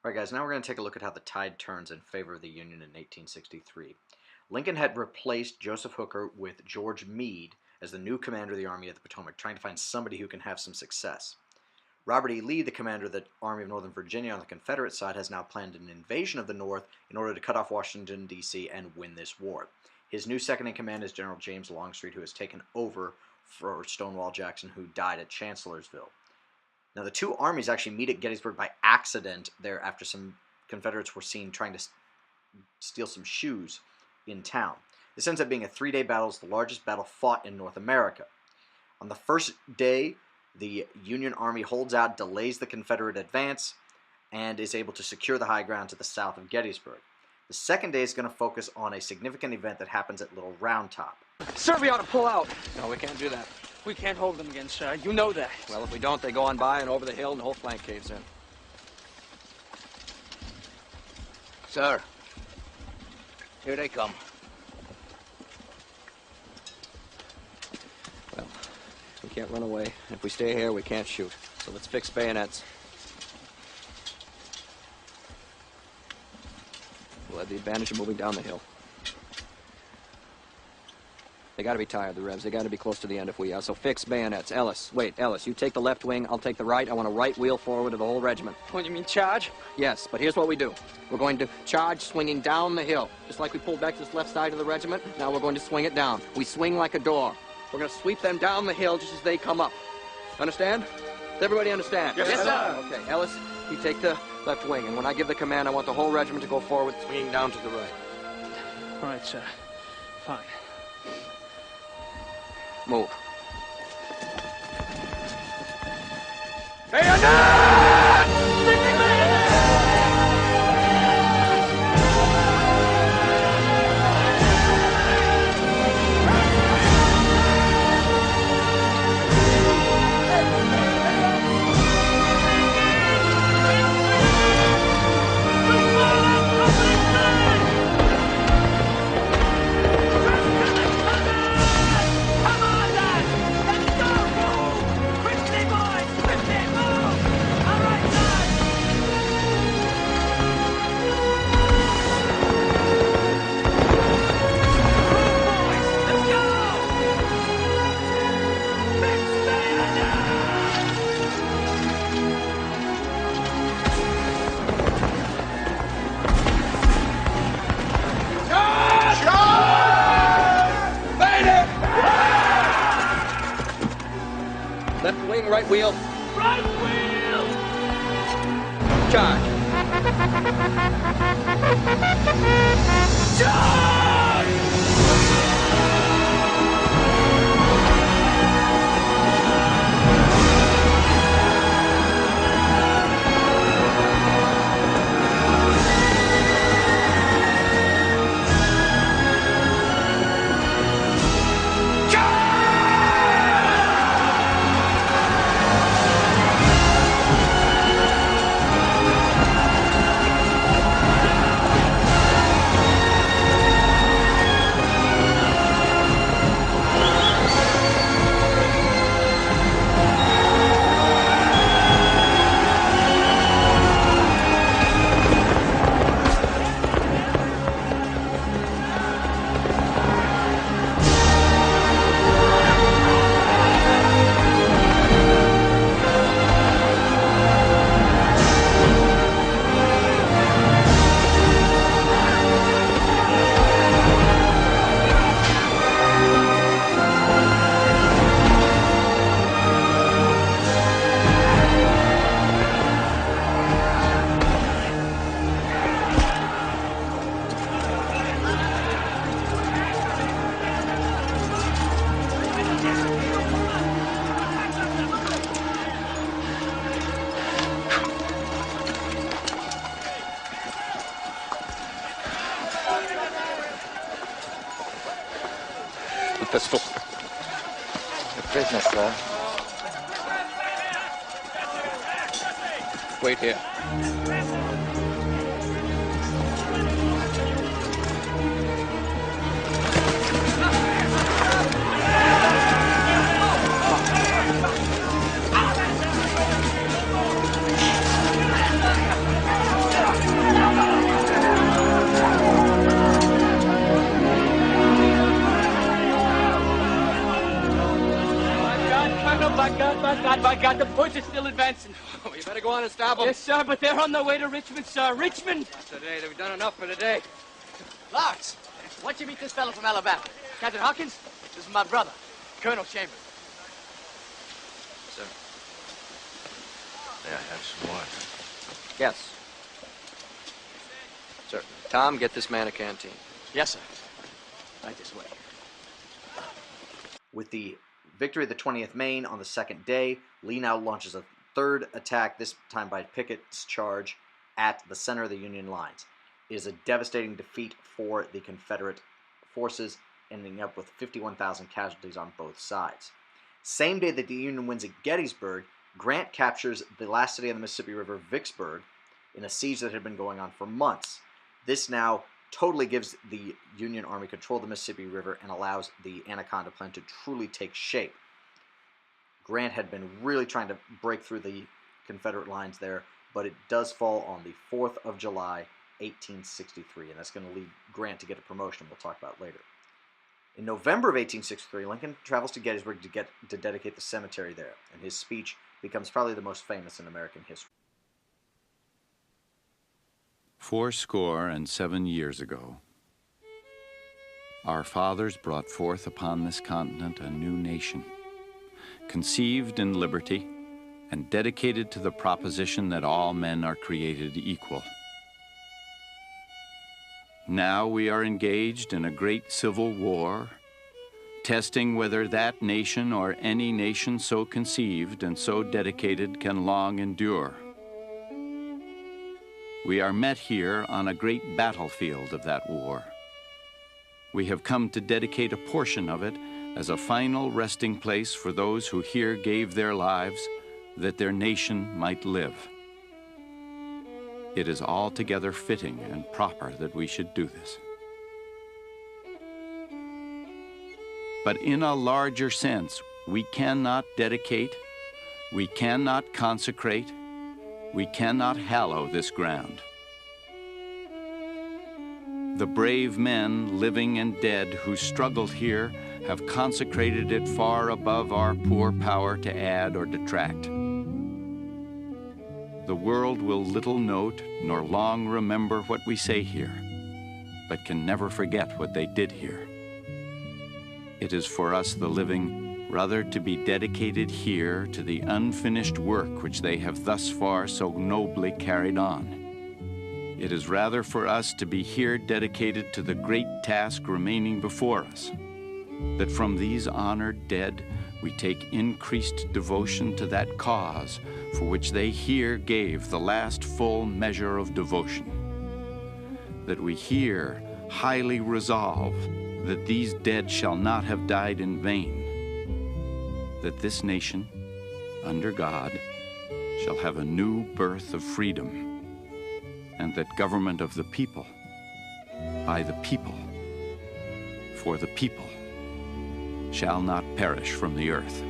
Alright guys, now we're going to take a look at how the tide turns in favor of the Union in 1863. Lincoln had replaced Joseph Hooker with George Meade as the new commander of the Army of the Potomac, trying to find somebody who can have some success. Robert E. Lee, the commander of the Army of Northern Virginia on the Confederate side, has now planned an invasion of the North in order to cut off Washington, D.C. and win this war. His new second-in-command is General James Longstreet, who has taken over for Stonewall Jackson, who died at Chancellorsville. Now, the two armies actually meet at Gettysburg by accident there after some Confederates were seen trying to steal some shoes in town. This ends up being a three-day battle. It's the largest battle fought in North America. On the first day, the Union Army holds out, delays the Confederate advance, and is able to secure the high ground to the south of Gettysburg. The second day is going to focus on a significant event that happens at Little Round Top. Sir, we ought to pull out. No, we can't do that. We can't hold them again, sir. You know that. Well, if we don't, they go on by and over the hill and the whole flank caves in. Sir, here they come. Well, we can't run away. If we stay here, we can't shoot. So let's fix bayonets. We'll have the advantage of moving down the hill. They gotta be tired, the Revs. They gotta be close to the end if we are. So fix bayonets. Ellis, wait, Ellis, you take the left wing, I'll take the right. I want a right wheel forward of the whole regiment. What, you mean charge? Yes, but here's what we do. We're going to charge swinging down the hill. Just like we pulled back this left side of the regiment, now we're going to swing it down. We swing like a door. We're going to sweep them down the hill just as they come up. Understand? Does everybody understand? Yes, sir. Okay, Ellis, you take the left wing, and when I give the command, I want the whole regiment to go forward, swinging down to the right. All right, sir. Fine. Move. Left wing, right wheel. Right wheel! Charge. Pistol. Your business, sir. Wait here. Germans are still advancing. Oh, you better go on and stop them. Yes, sir, but they're on their way to Richmond, sir. Richmond! Today, they've done enough for today. Lars, why don't you meet this fellow from Alabama? Captain Hawkins, this is my brother, Colonel Chambers. Sir. May I have some water? Yes. Sir, Tom, get this man a canteen. Yes, sir. Right this way. With the victory of the 20th Maine on the second day, Lee now launches a third attack, this time by Pickett's charge at the center of the Union lines. It is a devastating defeat for the Confederate forces, ending up with 51,000 casualties on both sides. Same day that the Union wins at Gettysburg, Grant captures the last city on the Mississippi River, Vicksburg, in a siege that had been going on for months. This now totally gives the Union Army control of the Mississippi River and allows the Anaconda Plan to truly take shape. Grant had been really trying to break through the Confederate lines there, but it does fall on the 4th of July, 1863, and that's going to lead Grant to get a promotion we'll talk about later. In November of 1863, Lincoln travels to Gettysburg to dedicate the cemetery there, and his speech becomes probably the most famous in American history. 77 years ago, our fathers brought forth upon this continent a new nation, conceived in liberty and dedicated to the proposition that all men are created equal. Now we are engaged in a great civil war, testing whether that nation or any nation so conceived and so dedicated can long endure. We are met here on a great battlefield of that war. We have come to dedicate a portion of it as a final resting place for those who here gave their lives that their nation might live. It is altogether fitting and proper that we should do this. But in a larger sense, we cannot dedicate, we cannot consecrate, we cannot hallow this ground. The brave men, living and dead, who struggled here have consecrated it far above our poor power to add or detract. The world will little note nor long remember what we say here, but can never forget what they did here. It is for us, the living, rather to be dedicated here to the unfinished work which they have thus far so nobly carried on. It is rather for us to be here dedicated to the great task remaining before us, that from these honored dead we take increased devotion to that cause for which they here gave the last full measure of devotion, that we here highly resolve that these dead shall not have died in vain, that this nation, under God, shall have a new birth of freedom, and that government of the people, by the people, for the people, shall not perish from the earth.